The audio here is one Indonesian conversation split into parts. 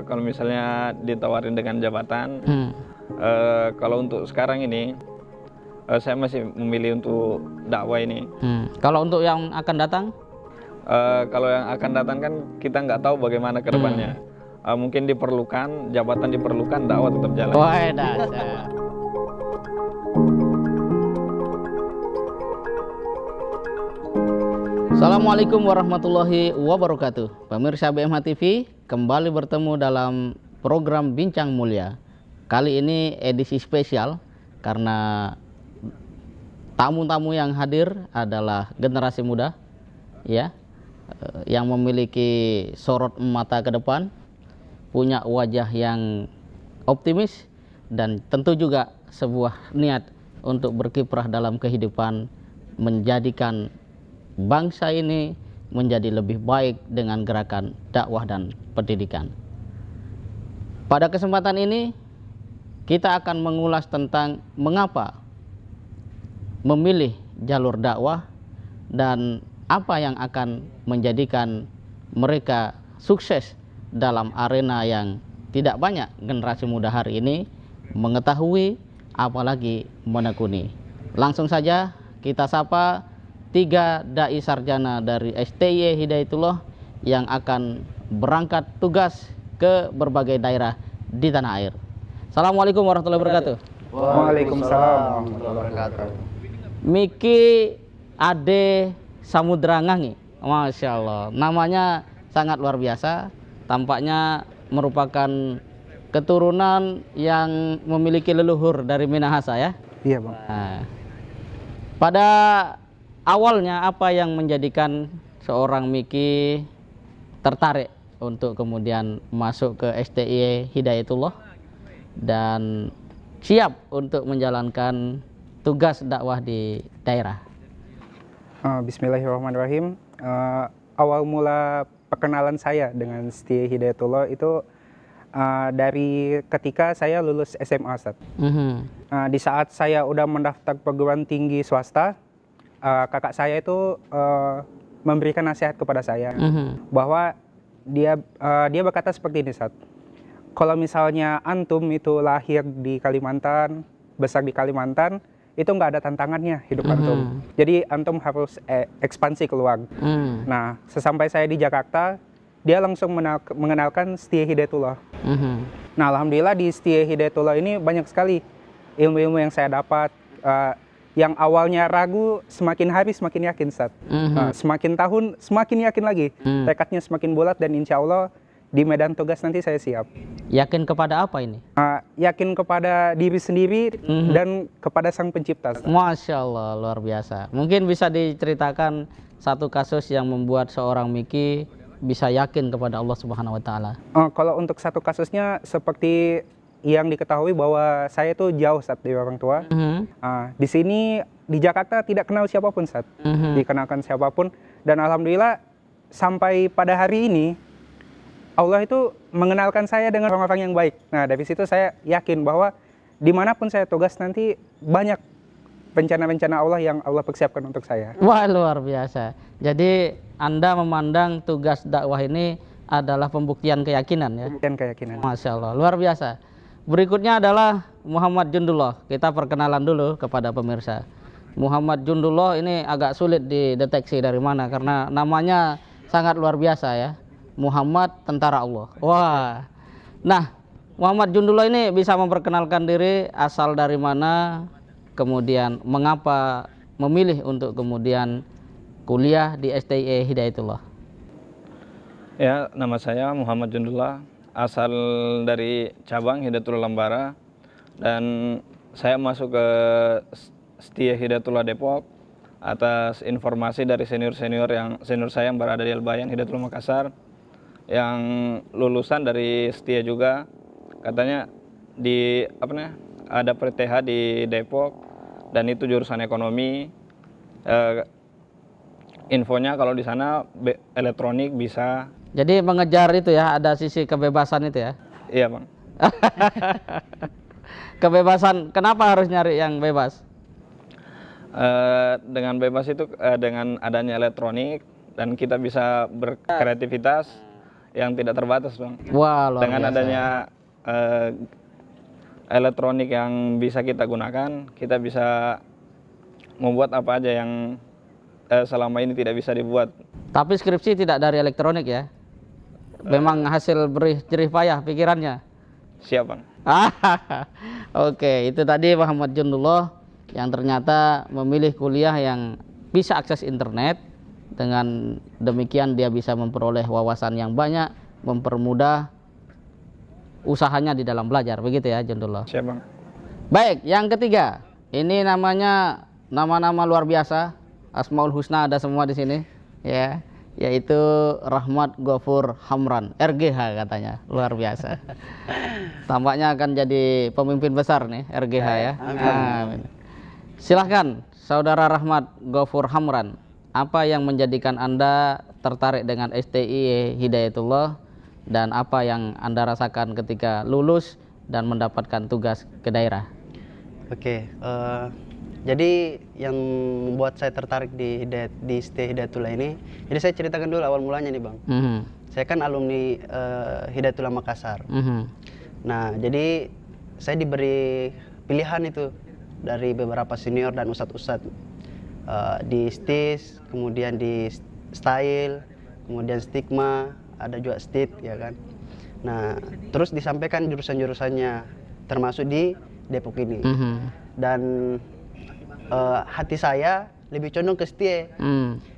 Kalau misalnya ditawarin dengan jabatan, kalau untuk sekarang ini, saya masih memilih untuk dakwah ini. Kalau untuk yang akan datang? Kalau yang akan datang kan kita nggak tahu bagaimana ke depannya. Mungkin diperlukan, jabatan diperlukan, dakwah tetap jalan. Wah, dasar. Assalamualaikum warahmatullahi wabarakatuh. Pemirsa BMH TV, kembali bertemu dalam program Bincang Mulia. Kali ini edisi spesial karena tamu-tamu yang hadir adalah generasi muda, ya, yang memiliki sorot mata ke depan, punya wajah yang optimis, dan tentu juga sebuah niat untuk berkiprah dalam kehidupan, menjadikan bangsa ini menjadi lebih baik dengan gerakan dakwah dan pendidikan. Pada kesempatan ini kita akan mengulas tentang mengapa memilih jalur dakwah dan apa yang akan menjadikan mereka sukses dalam arena yang tidak banyak generasi muda hari ini mengetahui, apalagi menekuni. Langsung saja kita sapa 3 dai sarjana dari STY Hidayatullah yang akan berangkat tugas ke berbagai daerah di tanah air. Assalamualaikum warahmatullahi wabarakatuh. Waalaikumsalam warahmatullahi wabarakatuh. Miki Ade Samudrangangi, Masya Allah, namanya sangat luar biasa. Tampaknya merupakan keturunan yang memiliki leluhur dari Minahasa, ya? Iya, Bang. Nah, pada awalnya apa yang menjadikan seorang Miki tertarik untuk kemudian masuk ke STY Hidayatullah dan siap untuk menjalankan tugas dakwah di daerah? Bismillahirrahmanirrahim. Awal mula perkenalan saya dengan STY Hidayatullah itu dari ketika saya lulus SMA, Ustaz. Di saat saya udah mendaftar perguruan tinggi swasta, kakak saya itu memberikan nasihat kepada saya bahwa dia berkata seperti ini, Ustaz. Kalau misalnya antum itu lahir di Kalimantan, besar di Kalimantan, itu nggak ada tantangannya hidup antum. Jadi antum harus ekspansi keluar. Nah, sesampai saya di Jakarta, dia langsung mengenalkan STY Hidayatullah. Nah, alhamdulillah di STY Hidayatullah ini banyak sekali ilmu-ilmu yang saya dapat. Yang awalnya ragu, semakin hari semakin yakin, Ustaz. Semakin tahun semakin yakin lagi. Tekadnya semakin bulat dan insya Allah di medan tugas nanti saya siap. Yakin kepada apa ini? Yakin kepada diri sendiri dan kepada Sang Pencipta. Masya Allah, luar biasa. Mungkin bisa diceritakan satu kasus yang membuat seorang Miki bisa yakin kepada Allah Subhanahu wa Ta'ala. Kalau untuk satu kasusnya seperti yang diketahui bahwa saya itu jauh, Ustaz, dari orang tua. Di sini di Jakarta tidak kenal siapapun, Ustaz. Dikenalkan siapapun, dan alhamdulillah sampai pada hari ini Allah itu mengenalkan saya dengan orang-orang yang baik. Nah, dari situ saya yakin bahwa dimanapun saya tugas nanti banyak rencana-rencana Allah yang Allah persiapkan untuk saya. Wah, luar biasa. Jadi Anda memandang tugas dakwah ini adalah pembuktian keyakinan, ya? Pembuktian keyakinan. Masya Allah, luar biasa. Berikutnya adalah Muhammad Jundullah. Kita perkenalan dulu kepada pemirsa. Muhammad Jundullah ini agak sulit dideteksi dari mana karena namanya sangat luar biasa, ya. Muhammad Tentara Allah. Wah. Nah, Muhammad Jundullah ini bisa memperkenalkan diri, asal dari mana, kemudian mengapa memilih untuk kemudian kuliah di STY Hidayatullah. Ya, nama saya Muhammad Jundullah, asal dari cabang Hidayatullah Lambara, dan saya masuk ke STY Hidayatullah Depok atas informasi dari senior saya yang berada di Albayan Hidayatullah Makassar, yang lulusan dari STY juga. Katanya ada PTH di Depok dan itu jurusan ekonomi. Infonya kalau di sana elektronik bisa. Jadi mengejar itu, ya, ada sisi kebebasan itu, ya? Iya, Bang. Kebebasan, kenapa harus nyari yang bebas? Dengan bebas itu dengan adanya elektronik dan kita bisa berkreativitas, yang tidak terbatas, Bang. Wah, luar Dengan biasa. adanya elektronik yang bisa kita gunakan, kita bisa membuat apa aja yang selama ini tidak bisa dibuat. Tapi skripsi tidak dari elektronik ya? Memang hasil jerih payah pikirannya. Siap, Bang. Oke, itu tadi Muhammad Jundullah yang ternyata memilih kuliah yang bisa akses internet. Dengan demikian dia bisa memperoleh wawasan yang banyak, mempermudah usahanya di dalam belajar, begitu ya Jundullah. Siap, Bang. Baik, yang ketiga, ini namanya nama-nama luar biasa, Asmaul Husna ada semua di sini, ya, yaitu Rahmat Ghafur Hamran, RGH katanya, luar biasa. Tampaknya akan jadi pemimpin besar nih RGH ya. Amin. Silahkan, Saudara Rahmat Ghafur Hamran, apa yang menjadikan Anda tertarik dengan STI Hidayatullah dan apa yang Anda rasakan ketika lulus dan mendapatkan tugas ke daerah? Oke, jadi yang membuat saya tertarik di STI Hidayatullah ini, jadi saya ceritakan dulu awal mulanya nih, Bang. Saya kan alumni Hidayatullah Makassar. Nah, jadi saya diberi pilihan itu dari beberapa senior dan ustadz-ustadz di STIS, kemudian di Style, kemudian Stigma, ada juga STIT, ya kan. Nah, terus disampaikan jurusan-jurusannya termasuk di Depok ini. Dan hati saya lebih condong ke STIE.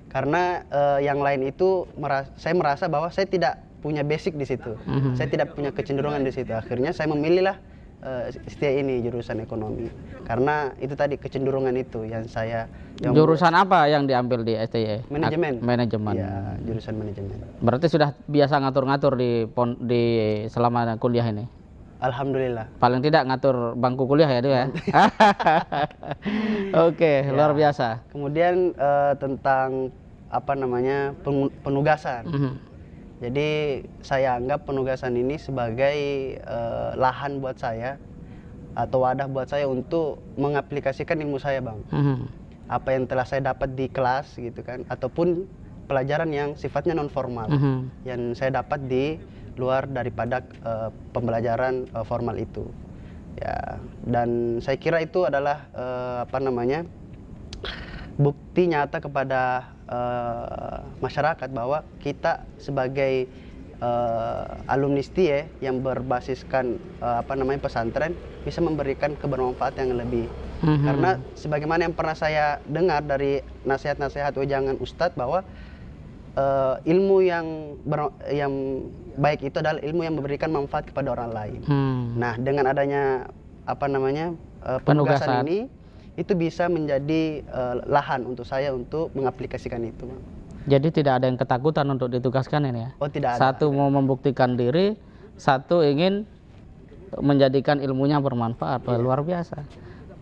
Karena yang lain itu saya merasa bahwa saya tidak punya basic di situ. Saya tidak punya kecenderungan di situ. Akhirnya saya memilihlah STIE ini, jurusan ekonomi. Karena itu tadi kecenderungan itu yang saya jurusan apa yang diambil di STI? Manajemen. Manajemen. Ya, jurusan manajemen. Berarti sudah biasa ngatur-ngatur di selama kuliah ini? Alhamdulillah. Paling tidak ngatur bangku kuliah ya, ya. Oke, ya. Luar biasa. Kemudian tentang apa namanya penugasan. Jadi saya anggap penugasan ini sebagai lahan buat saya atau wadah buat saya untuk mengaplikasikan ilmu saya, Bang. Apa yang telah saya dapat di kelas gitu kan, ataupun pelajaran yang sifatnya non formal yang saya dapat di luar daripada pembelajaran formal itu. Ya, dan saya kira itu adalah apa namanya bukti nyata kepada masyarakat bahwa kita sebagai alumni STIE yang berbasiskan apa namanya pesantren bisa memberikan kebermanfaatan yang lebih. Karena sebagaimana yang pernah saya dengar dari nasihat-nasihat wejangan Ustadz bahwa ilmu yang baik itu adalah ilmu yang memberikan manfaat kepada orang lain. Nah, dengan adanya apa namanya penugasan ini, itu bisa menjadi lahan untuk saya untuk mengaplikasikan itu, Bang. Jadi tidak ada yang ketakutan untuk ditugaskan ini ya? Oh, tidak ada. Satu mau membuktikan diri, satu ingin menjadikan ilmunya bermanfaat. Wah, luar biasa.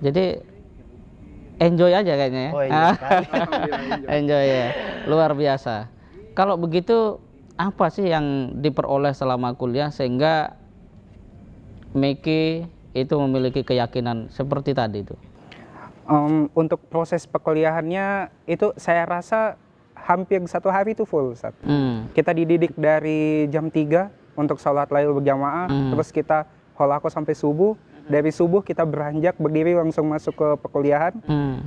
Jadi enjoy aja kayaknya ya. Oh, enjoy sekali. Enjoy ya, luar biasa. Kalau begitu apa sih yang diperoleh selama kuliah sehingga Meki itu memiliki keyakinan seperti tadi itu? Untuk proses perkuliahannya itu saya rasa hampir 1 hari itu full, Ustaz. Kita dididik dari jam 3 untuk sholat lail berjamaah, terus kita holako sampai subuh. Dari subuh kita beranjak berdiri langsung masuk ke perkuliahan.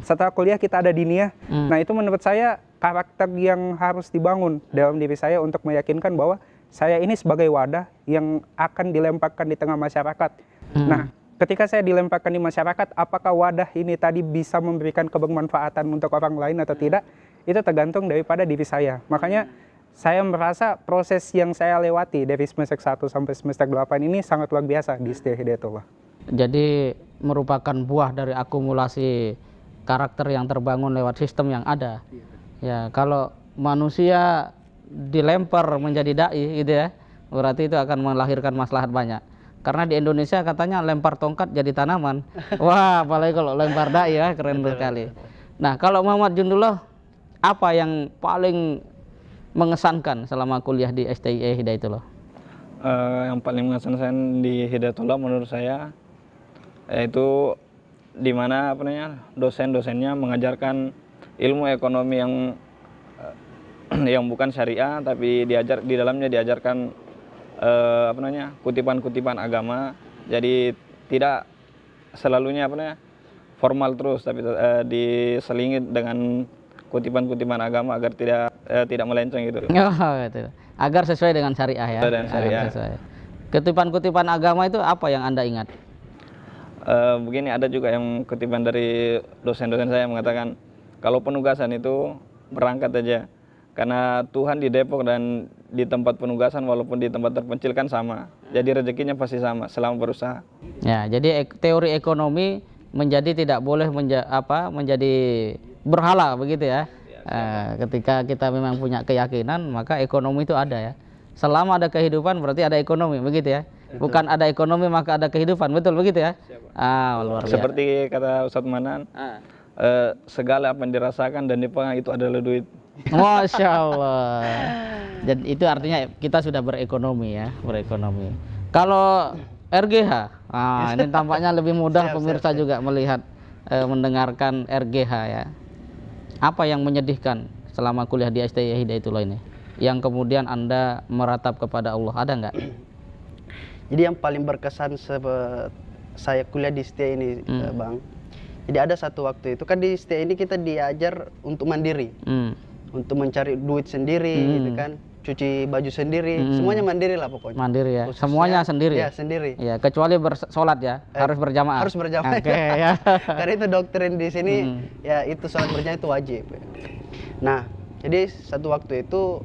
Setelah kuliah kita ada diniyah. Nah, itu menurut saya karakter yang harus dibangun dalam diri saya untuk meyakinkan bahwa saya ini sebagai wadah yang akan dilemparkan di tengah masyarakat. Nah, ketika saya dilemparkan di masyarakat, apakah wadah ini tadi bisa memberikan kebermanfaatan untuk orang lain atau tidak, itu tergantung daripada diri saya. Makanya saya merasa proses yang saya lewati dari semester 1 sampai semester 8 ini sangat luar biasa di STIE Hidayatullah. Jadi merupakan buah dari akumulasi karakter yang terbangun lewat sistem yang ada. Ya, kalau manusia dilempar menjadi dai gitu ya, berarti itu akan melahirkan maslahat banyak. Karena di Indonesia katanya lempar tongkat jadi tanaman. Wah, apalagi kalau lempar dai ya, keren sekali. Nah, kalau Muhammad Jundullah, apa yang paling mengesankan selama kuliah di STIE Hidayatullah? Yang paling mengesankan di Hidayatullah menurut saya yaitu di mana dosen-dosennya mengajarkan ilmu ekonomi yang yang bukan syariah, tapi di dalamnya diajarkan kutipan-kutipan agama. Jadi tidak selalunya formal terus, tapi diselingi dengan kutipan-kutipan agama agar tidak melenceng gitu. Oh, gitu. Agar sesuai dengan syariah ya. Dan syariah. Kutipan-kutipan agama itu apa yang Anda ingat? Begini, ada juga yang kutipan dari dosen-dosen saya mengatakan kalau penugasan itu berangkat aja, karena Tuhan di Depok dan di tempat penugasan walaupun di tempat terpencil kan sama, jadi rezekinya pasti sama selama berusaha. Ya, jadi teori ekonomi menjadi tidak boleh menjadi berhala begitu ya. Ketika kita memang punya keyakinan, maka ekonomi itu ada ya. Selama ada kehidupan berarti ada ekonomi begitu ya. Bukan ada ekonomi maka ada kehidupan, betul begitu ya? Luar biasa. Seperti kata Ustadz Manan, segala apa yang dirasakan dan dipegang itu adalah duit. Masya Allah. Dan itu artinya kita sudah berekonomi ya, berekonomi. Kalau RGH, ini tampaknya lebih mudah pemirsa juga melihat, mendengarkan RGH ya. Apa yang menyedihkan selama kuliah di STI Hidayatullah ini? Yang kemudian Anda meratap kepada Allah, ada nggak? Jadi yang paling berkesan saya kuliah di STI ini, Bang. Jadi ada satu waktu itu kan di STI ini kita diajar untuk mandiri. Untuk mencari duit sendiri gitu kan, cuci baju sendiri, semuanya mandiri lah pokoknya. Mandiri ya. Khususnya, semuanya sendiri. Ya, sendiri. Ya, kecuali sholat ya, harus berjamaah. Harus berjamaah. Oke, ya. Karena itu doktrin di sini, ya itu sholat berjamaah itu wajib. Nah, jadi satu waktu itu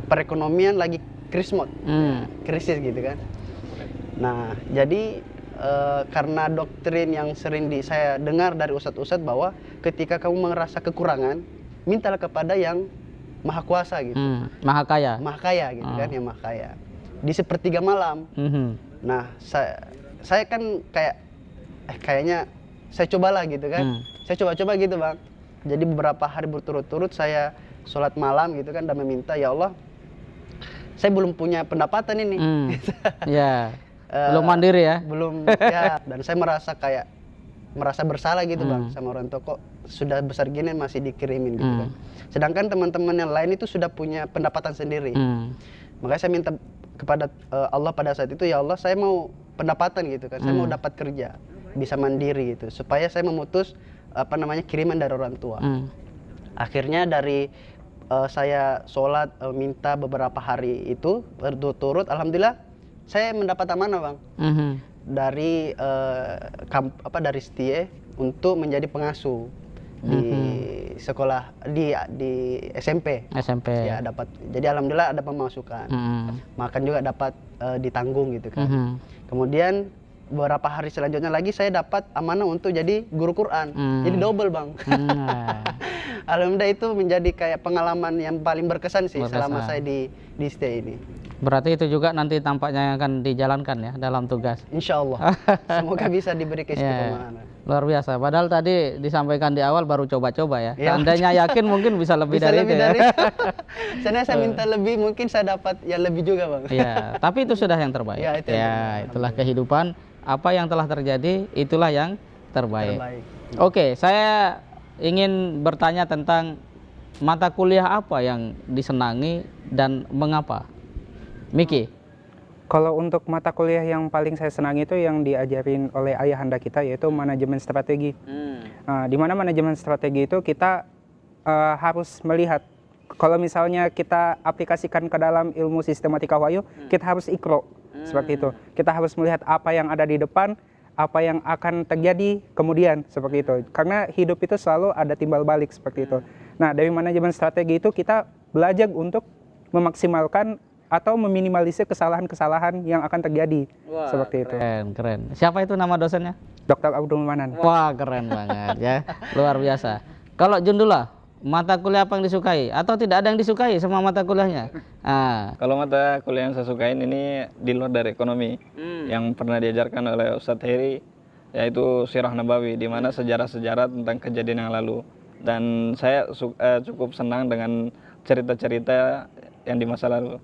perekonomian lagi krismot, krisis gitu kan. Nah, jadi karena doktrin yang sering saya dengar dari ustadz-ustadz bahwa ketika kamu merasa kekurangan, mintalah kepada yang maha kuasa gitu, maha kaya gitu kan, yang maha kaya. Di sepertiga malam. Nah, saya kan kayaknya saya cobalah gitu kan. Saya coba-coba gitu, Bang. Jadi beberapa hari berturut-turut saya sholat malam gitu kan dan meminta, ya Allah, saya belum punya pendapatan ini. Ya. Belum mandiri ya? Belum ya. Dan saya merasa bersalah gitu, Bang, sama orang tua, kok sudah besar gini masih dikirimin gitu kan. Sedangkan teman-teman yang lain itu sudah punya pendapatan sendiri. Makanya saya minta kepada Allah pada saat itu, ya Allah, saya mau pendapatan gitu kan. Saya mau dapat kerja, bisa mandiri gitu, supaya saya memutus kiriman dari orang tua. Akhirnya dari saya sholat minta beberapa hari itu berturut-turut, alhamdulillah saya mendapat amanah, Bang. Dari dari STIE untuk menjadi pengasuh di sekolah di SMP. Ya, dapat. Jadi alhamdulillah ada pemasukan. Makan juga dapat ditanggung gitu kan. Kemudian beberapa hari selanjutnya lagi saya dapat amanah untuk jadi guru Quran. Jadi double, Bang. Alhamdulillah itu menjadi kayak pengalaman yang paling berkesan sih selama saya di STI ini. Berarti itu juga nanti tampaknya akan dijalankan ya dalam tugas. Insya Allah. Semoga bisa diberi keistiqomahan. Luar biasa. Padahal tadi disampaikan di awal baru coba-coba ya. Seandainya yakin mungkin bisa lebih dari itu ya. Seandainya saya minta lebih, mungkin saya dapat yang lebih juga, Bang. Ya, tapi itu sudah yang terbaik. Itulah kehidupan. Apa yang telah terjadi, itulah yang terbaik. Oke, saya ingin bertanya tentang mata kuliah apa yang disenangi dan mengapa? Miki? Kalau untuk mata kuliah yang paling saya senangi itu yang diajarin oleh ayahanda kita, yaitu manajemen strategi. Di mana manajemen strategi itu kita harus melihat, kalau misalnya kita aplikasikan ke dalam ilmu sistematika wahyu, kita harus ikro, seperti itu. Kita harus melihat apa yang ada di depan, apa yang akan terjadi kemudian, seperti itu. Karena hidup itu selalu ada timbal balik, seperti itu. Nah, dari manajemen strategi itu kita belajar untuk memaksimalkan atau meminimalisir kesalahan-kesalahan yang akan terjadi. Wah, seperti itu. Keren. Siapa itu nama dosennya? Dr. Abdul Manan. Wah, keren banget ya. Luar biasa. Kalau Jundullah, mata kuliah apa yang disukai? Atau tidak ada yang disukai semua mata kuliahnya? Kalau mata kuliah yang saya sukain ini di luar dari ekonomi, yang pernah diajarkan oleh Ustadz Heri, yaitu Sirah Nabawi, di mana sejarah-sejarah tentang kejadian yang lalu. Dan saya cukup senang dengan cerita-cerita yang di masa lalu.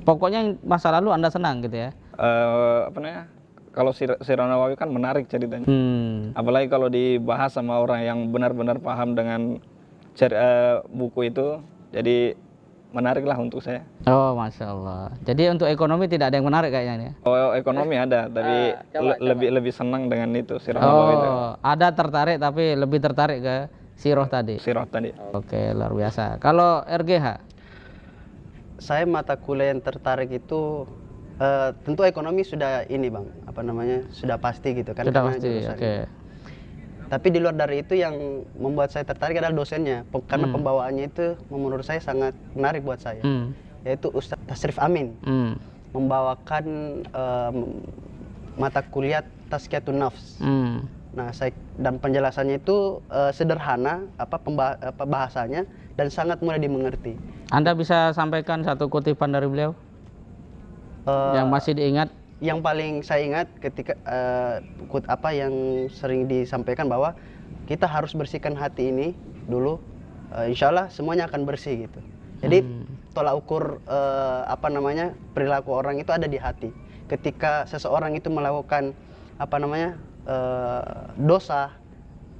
Pokoknya masa lalu Anda senang gitu ya? Kalau Sirah Nabawi kan menarik ceritanya. Apalagi kalau dibahas sama orang yang benar-benar paham dengan buku itu, jadi menarik lah untuk saya. Oh, Masya Allah. Jadi untuk ekonomi tidak ada yang menarik kayaknya ini. Oh, ekonomi ada, tapi lebih senang dengan itu Sirah Oh, Nabawi itu. ada tertarik tapi lebih tertarik ke sirah tadi. Sirah tadi. Oke, luar biasa. Kalau RGH? Saya mata kuliah yang tertarik itu tentu ekonomi sudah ini Bang, apa namanya, sudah pasti gitu kan. Sudah karena pasti, jurusannya. oke. Tapi di luar dari itu yang membuat saya tertarik adalah dosennya, karena pembawaannya itu menurut saya sangat menarik buat saya, yaitu Ustadz Tasrif Amin, membawakan mata kuliah Tazkiyatun Nafs. Nah, dan penjelasannya itu sederhana, bahasanya, dan sangat mudah dimengerti. Anda bisa sampaikan satu kutipan dari beliau yang masih diingat? Yang paling saya ingat ketika yang sering disampaikan bahwa kita harus bersihkan hati ini dulu, insya Allah semuanya akan bersih gitu. Jadi tolak ukur perilaku orang itu ada di hati. Ketika seseorang itu melakukan dosa,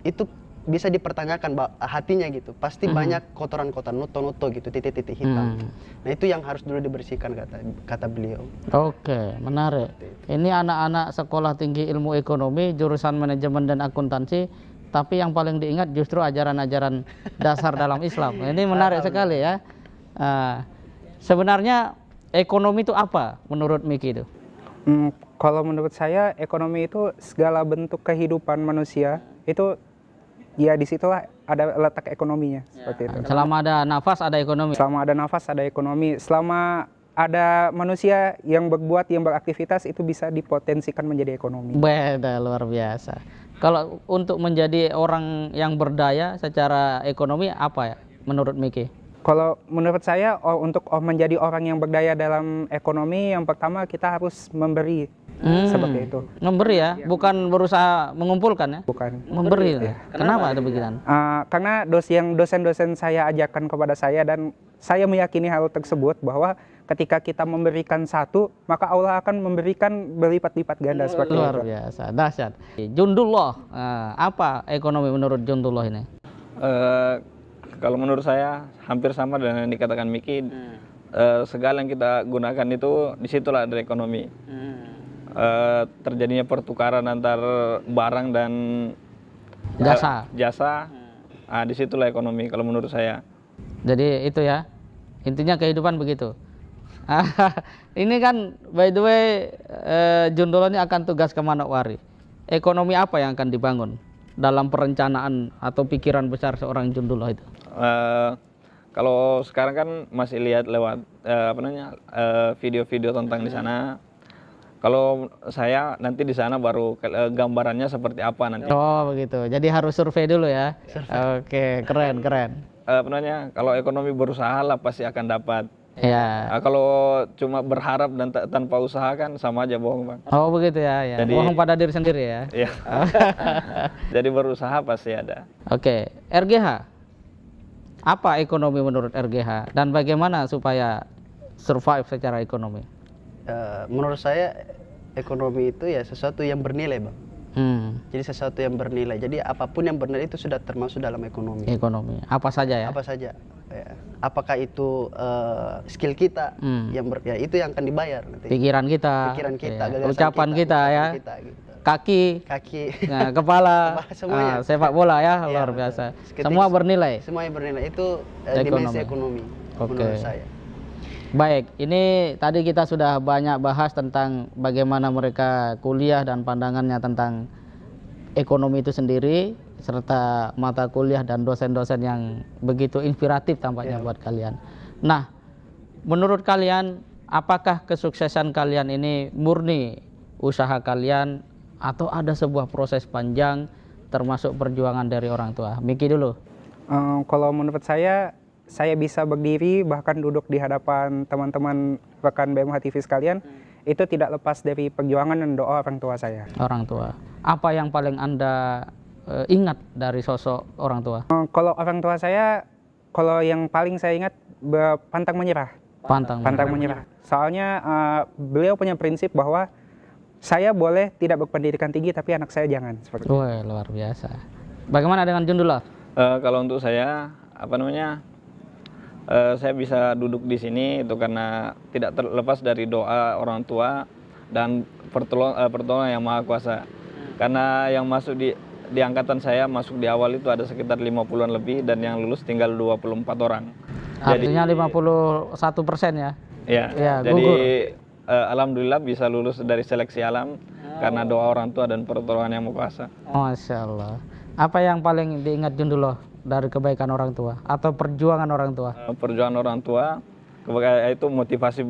itu bisa dipertanyakan hatinya gitu. Pasti banyak kotoran-kotoran, nuto-nuto gitu, titik-titik hitam. Nah, itu yang harus dulu dibersihkan kata beliau. Oke, menarik. Ini anak-anak sekolah tinggi ilmu ekonomi, jurusan manajemen dan akuntansi, tapi yang paling diingat justru ajaran-ajaran dasar dalam Islam. Ini menarik sekali ya. Sebenarnya ekonomi itu apa menurut Miki itu? Kalau menurut saya, ekonomi itu segala bentuk kehidupan manusia itu, ya disitulah ada letak ekonominya, seperti itu. Selama ada nafas ada ekonomi. Selama ada nafas ada ekonomi. Selama ada manusia yang berbuat, yang beraktivitas, itu bisa dipotensikan menjadi ekonomi. Beda, luar biasa. Kalau untuk menjadi orang yang berdaya secara ekonomi apa ya menurut Miki? Kalau menurut saya, untuk menjadi orang yang berdaya dalam ekonomi, yang pertama kita harus memberi. Seperti itu. Memberi ya, bukan berusaha mengumpulkan ya? Bukan. Memberi. Ya. Kenapa ada begitu? Karena dosen-dosen saya ajarkan kepada saya, dan saya meyakini hal tersebut, bahwa ketika kita memberikan satu, maka Allah akan memberikan berlipat-lipat ganda. Seperti luar itu. Biasa, dahsyat. Jundullah, apa ekonomi menurut Jundullah ini? Kalau menurut saya hampir sama dengan yang dikatakan Miki. Segala yang kita gunakan itu disitulah ada ekonomi. Terjadinya pertukaran antar barang dan jasa, disitulah ekonomi kalau menurut saya. Jadi itu ya, intinya kehidupan begitu. Ini kan by the way, Jundullah ini akan tugas ke Manokwari. Ekonomi apa yang akan dibangun dalam perencanaan atau pikiran besar seorang Jundullah itu? Kalau sekarang kan masih lihat lewat video-video tentang di sana. Kalau saya nanti di sana baru gambarannya seperti apa nanti. Oh begitu. Jadi harus survei dulu ya. Oke, keren. Kalau ekonomi berusaha lah pasti akan dapat. Ya. Kalau cuma berharap dan tanpa usaha kan sama aja bohong, Bang. Oh begitu ya. Jadi, bohong pada diri sendiri ya. Iya. Jadi berusaha pasti ada. Oke, RGH. Apa ekonomi menurut RGH dan bagaimana supaya survive secara ekonomi? Menurut saya ekonomi itu ya sesuatu yang bernilai, Bang. Jadi sesuatu yang bernilai. Jadi apapun yang bernilai itu sudah termasuk dalam ekonomi. Ekonomi. Apa saja ya? Apa saja. Ya. Apakah itu skill kita itu yang akan dibayar nanti. Pikiran kita, ucapan kita ya. Gitu. Kaki, nah, kepala, semuanya. Sepak bola ya, luar biasa. Semua bernilai. Semuanya bernilai, itu dimensi ekonomi menurut saya. Baik, ini tadi kita sudah banyak bahas tentang bagaimana mereka kuliah dan pandangannya tentang ekonomi itu sendiri, serta mata kuliah dan dosen-dosen yang begitu inspiratif tampaknya buat kalian. Nah, menurut kalian, apakah kesuksesan kalian ini murni usaha kalian atau ada sebuah proses panjang termasuk perjuangan dari orang tua? Miki dulu. Kalau menurut saya bisa berdiri bahkan duduk di hadapan teman-teman rekan BMH TV sekalian, itu tidak lepas dari perjuangan dan doa orang tua saya. Orang tua. Apa yang paling Anda ingat dari sosok orang tua? Kalau orang tua saya, kalau yang paling saya ingat, pantang menyerah. Pantang menyerah. Soalnya beliau punya prinsip bahwa saya boleh tidak berpendidikan tinggi, tapi anak saya jangan. Wah, luar biasa. Bagaimana dengan Jundullah? Kalau untuk saya, apa namanya, saya bisa duduk di sini itu karena tidak terlepas dari doa orang tua dan pertolongan yang Maha Kuasa. Karena yang masuk di angkatan saya masuk di awal itu ada sekitar 50-an lebih dan yang lulus tinggal 24 orang. Artinya 51% ya? Ya, jadi alhamdulillah bisa lulus dari seleksi alam karena doa orang tua dan pertolongan yang Maha Kuasa. Masya Allah. Apa yang paling diingat Junduloh dari kebaikan orang tua atau perjuangan orang tua? Perjuangan orang tua itu motivasi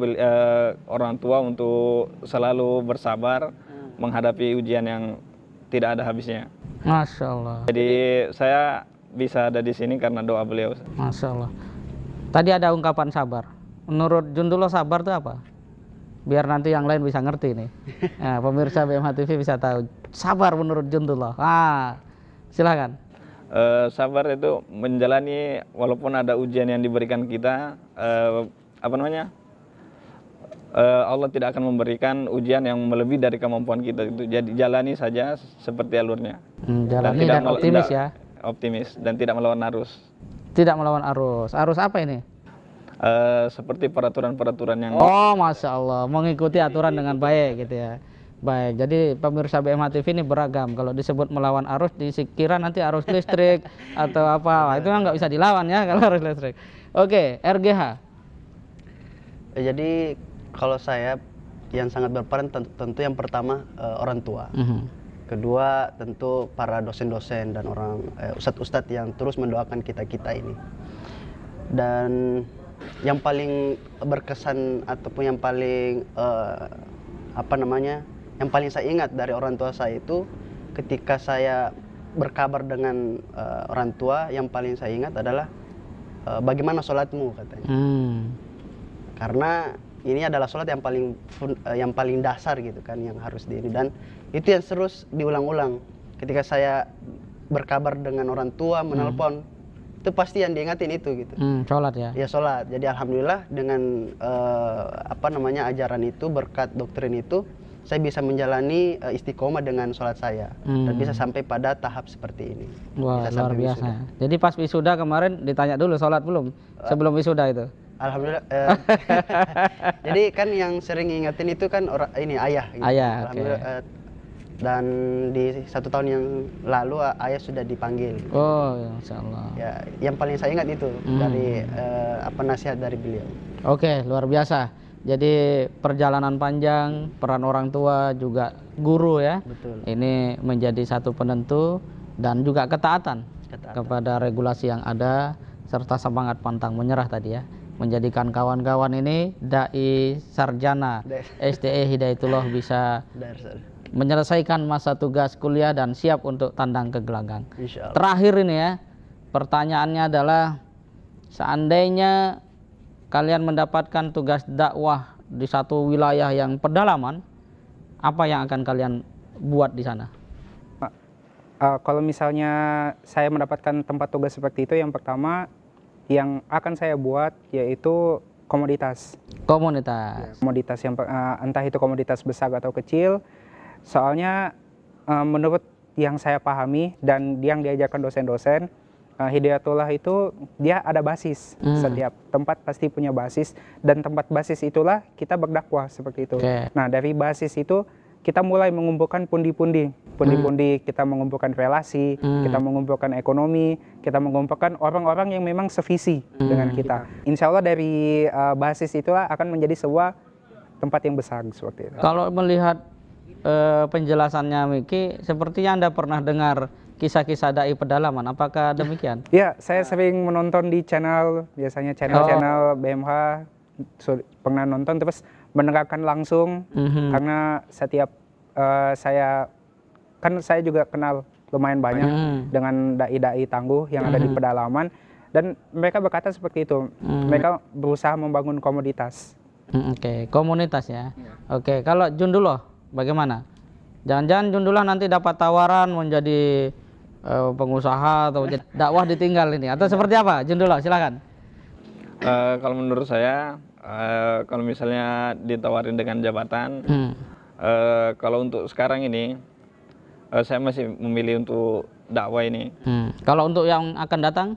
orang tua untuk selalu bersabar menghadapi ujian yang tidak ada habisnya. Masya Allah. Jadi saya bisa ada di sini karena doa beliau. Masya Allah. Tadi ada ungkapan sabar. Menurut Junduloh sabar itu apa? Biar nanti yang lain bisa ngerti nih. Nah, pemirsa BMH TV bisa tahu. Sabar menurut Junduloh. Silakan. Sabar itu menjalani walaupun ada ujian yang diberikan kita, Allah tidak akan memberikan ujian yang melebihi dari kemampuan kita. Itu jadi jalani saja seperti alurnya. Jalani dan optimis ya. Optimis dan tidak melawan arus. Tidak melawan arus. Arus apa ini? Seperti peraturan-peraturan yang. Oh, Masya Allah, mengikuti aturan dengan baik gitu ya. Baik, jadi pemirsa BMH TV ini beragam. Kalau disebut melawan arus, dikira nanti arus listrik atau apa. Itu kan nggak bisa dilawan ya kalau arus listrik. Oke, RGH. Jadi kalau saya yang sangat berperan tentu yang pertama orang tua. Kedua tentu para dosen-dosen dan orang ustadz-ustadz yang terus mendoakan kita-kita ini. Dan yang paling berkesan ataupun yang paling yang paling saya ingat dari orang tua saya itu ketika saya berkabar dengan orang tua, yang paling saya ingat adalah bagaimana sholatmu katanya. Karena ini adalah sholat yang paling dasar gitu kan, yang harus dan itu yang terus diulang-ulang ketika saya berkabar dengan orang tua, menelpon, itu pasti yang diingatin itu gitu. Sholat ya? Ya sholat. Jadi alhamdulillah dengan ajaran itu, berkat doktrin itu, saya bisa menjalani istiqomah dengan sholat saya dan bisa sampai pada tahap seperti ini. Wah, luar biasa. Wisuda. Jadi pas wisuda kemarin ditanya dulu sholat belum? Sebelum wisuda itu? Alhamdulillah. Jadi kan yang sering ingetin itu kan ayah. Gitu. Ayah. Alhamdulillah. Dan di 1 tahun yang lalu ayah sudah dipanggil. Oh, Insya Allah. Ya, yang paling saya ingat itu dari nasihat dari beliau. Oke, luar biasa. Jadi perjalanan panjang, peran orang tua juga guru ya. Betul. Ini menjadi satu penentu dan juga ketaatan kepada regulasi yang ada serta semangat pantang menyerah tadi ya. Menjadikan kawan-kawan ini dai sarjana STE Hidayatullah bisa menyelesaikan masa tugas kuliah dan siap untuk tandang ke gelanggang. Terakhir ini ya, pertanyaannya adalah seandainya kalian mendapatkan tugas dakwah di satu wilayah yang pedalaman, apa yang akan kalian buat di sana? Kalau misalnya saya mendapatkan tempat tugas seperti itu, yang pertama yang akan saya buat yaitu komoditas. Komoditas yang entah itu komoditas besar atau kecil. Soalnya menurut yang saya pahami dan yang diajarkan dosen-dosen, Hidayatullah itu dia ada basis. Setiap tempat pasti punya basis, dan tempat basis itulah kita berdakwah seperti itu. Nah, dari basis itu kita mulai mengumpulkan pundi-pundi, kita mengumpulkan relasi, kita mengumpulkan ekonomi, kita mengumpulkan orang-orang yang memang sevisi dengan kita. Insya Allah dari basis itulah akan menjadi sebuah tempat yang besar seperti itu. Kalau melihat penjelasannya Miki, sepertinya Anda pernah dengar kisah-kisah dai pedalaman, apakah demikian? Ya, saya sering menonton di channel, biasanya channel BMH, pernah nonton terus mendengarkan langsung, karena setiap saya juga kenal lumayan banyak dengan dai-dai tangguh yang ada di pedalaman, dan mereka berkata seperti itu, mereka berusaha membangun komoditas. Komunitas ya. Oke, kalau Junduloh bagaimana? Jangan-jangan Junduloh nanti dapat tawaran menjadi pengusaha atau dakwah ditinggal ini, atau seperti apa? Junduloh, silakan. Kalau menurut saya, kalau misalnya ditawarin dengan jabatan, kalau untuk sekarang ini, saya masih memilih untuk dakwah ini. Kalau untuk yang akan datang?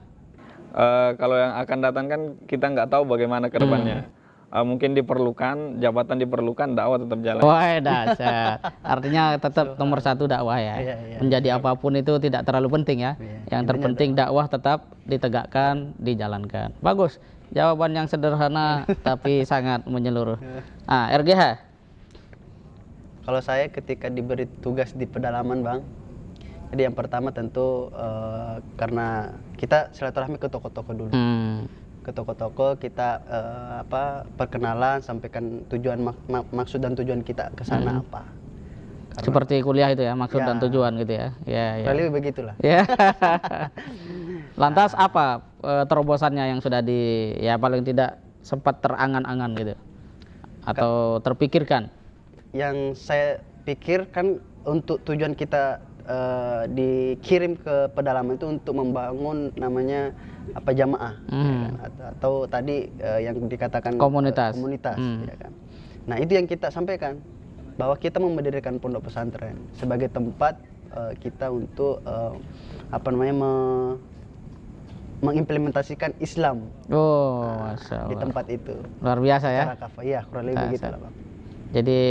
Kalau yang akan datang kan kita nggak tahu bagaimana ke depannya. Mungkin diperlukan, jabatan diperlukan, dakwah tetap jalan. Wah, dasar. Artinya tetap nomor satu dakwah ya. Menjadi apapun itu tidak terlalu penting ya. Yang terpenting dakwah tetap ditegakkan, dijalankan. Bagus. Jawaban yang sederhana tapi sangat menyeluruh. RGH. Kalau saya ketika diberi tugas di pedalaman, Bang, jadi yang pertama tentu karena kita silaturahmi ke toko-toko dulu. Ke toko-toko kita perkenalan, sampaikan tujuan maksud dan tujuan kita ke sana apa. Karena, seperti kuliah itu ya, maksud dan tujuan gitu ya. Ya. Lebih begitulah. Ya. Lantas apa terobosannya yang sudah paling tidak sempat terangan-angan gitu atau terpikirkan? Yang saya pikirkan untuk tujuan kita dikirim ke pedalaman itu untuk membangun namanya jamaah, ya kan? Atau tadi yang dikatakan komunitas, ya kan? Nah itu yang kita sampaikan, bahwa kita mendirikan pondok pesantren sebagai tempat kita untuk mengimplementasikan Islam. Di tempat itu luar biasa ya. Iya, kurang lebih begitu lah, Bang. Jadi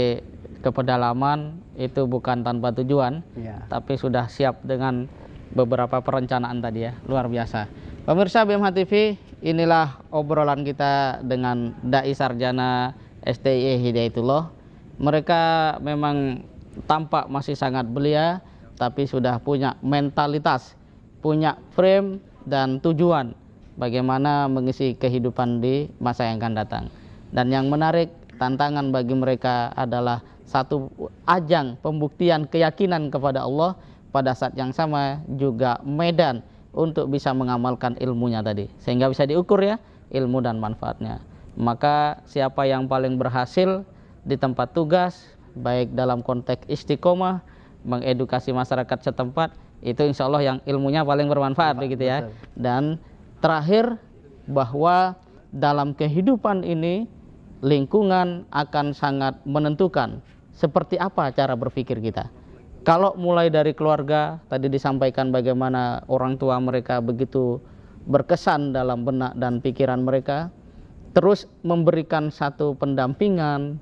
ke pedalaman itu bukan tanpa tujuan, tapi sudah siap dengan beberapa perencanaan tadi ya, luar biasa. Pemirsa BMH TV, inilah obrolan kita dengan Dai Sarjana STI Hidayatullah. Mereka memang tampak masih sangat belia, tapi sudah punya mentalitas, punya frame dan tujuan bagaimana mengisi kehidupan di masa yang akan datang. Dan yang menarik, tantangan bagi mereka adalah satu ajang pembuktian keyakinan kepada Allah, pada saat yang sama juga medan untuk bisa mengamalkan ilmunya tadi, sehingga bisa diukur ya ilmu dan manfaatnya. Maka siapa yang paling berhasil di tempat tugas, baik dalam konteks istiqomah, mengedukasi masyarakat setempat, itu insya Allah yang ilmunya paling bermanfaat begitu ya. Dan terakhir, bahwa dalam kehidupan ini lingkungan akan sangat menentukan seperti apa cara berpikir kita. Kalau mulai dari keluarga, tadi disampaikan bagaimana orang tua mereka begitu berkesan dalam benak dan pikiran mereka, terus memberikan satu pendampingan,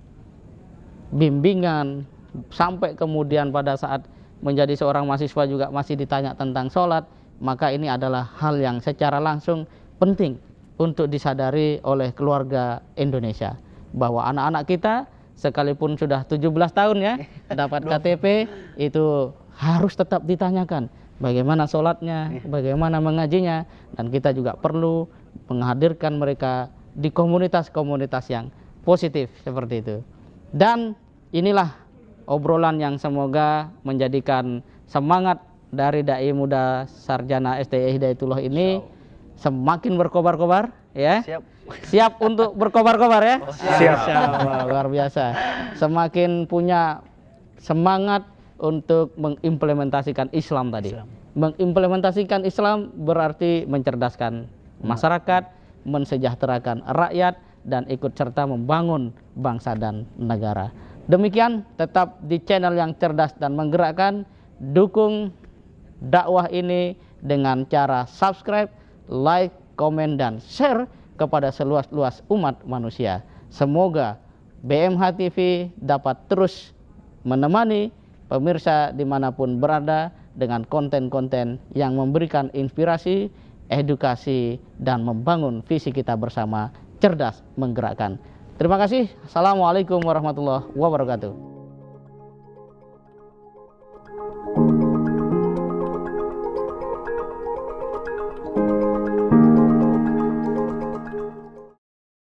bimbingan, sampai kemudian pada saat menjadi seorang mahasiswa juga masih ditanya tentang sholat, maka ini adalah hal yang secara langsung penting untuk disadari oleh keluarga Indonesia, bahwa anak-anak kita sekalipun sudah 17 tahun ya dapat KTP, itu harus tetap ditanyakan bagaimana sholatnya, bagaimana mengajinya, dan kita juga perlu menghadirkan mereka di komunitas-komunitas yang positif seperti itu. Dan inilah obrolan yang semoga menjadikan semangat dari Dai Muda Sarjana STI Hidayatullah ini semakin berkobar-kobar ya. Siap untuk berkobar-kobar ya. Siap. Luar biasa. Semakin punya semangat untuk mengimplementasikan Islam tadi. Mengimplementasikan Islam berarti mencerdaskan masyarakat, mensejahterakan rakyat, dan ikut serta membangun bangsa dan negara. Demikian, tetap di channel yang cerdas dan menggerakkan. Dukung dakwah ini dengan cara subscribe, like, komen, dan share kepada seluas-luas umat manusia. Semoga BMH TV dapat terus menemani pemirsa dimanapun berada dengan konten-konten yang memberikan inspirasi, edukasi, dan membangun visi kita bersama, cerdas menggerakkan. Terima kasih. Assalamualaikum warahmatullahi wabarakatuh.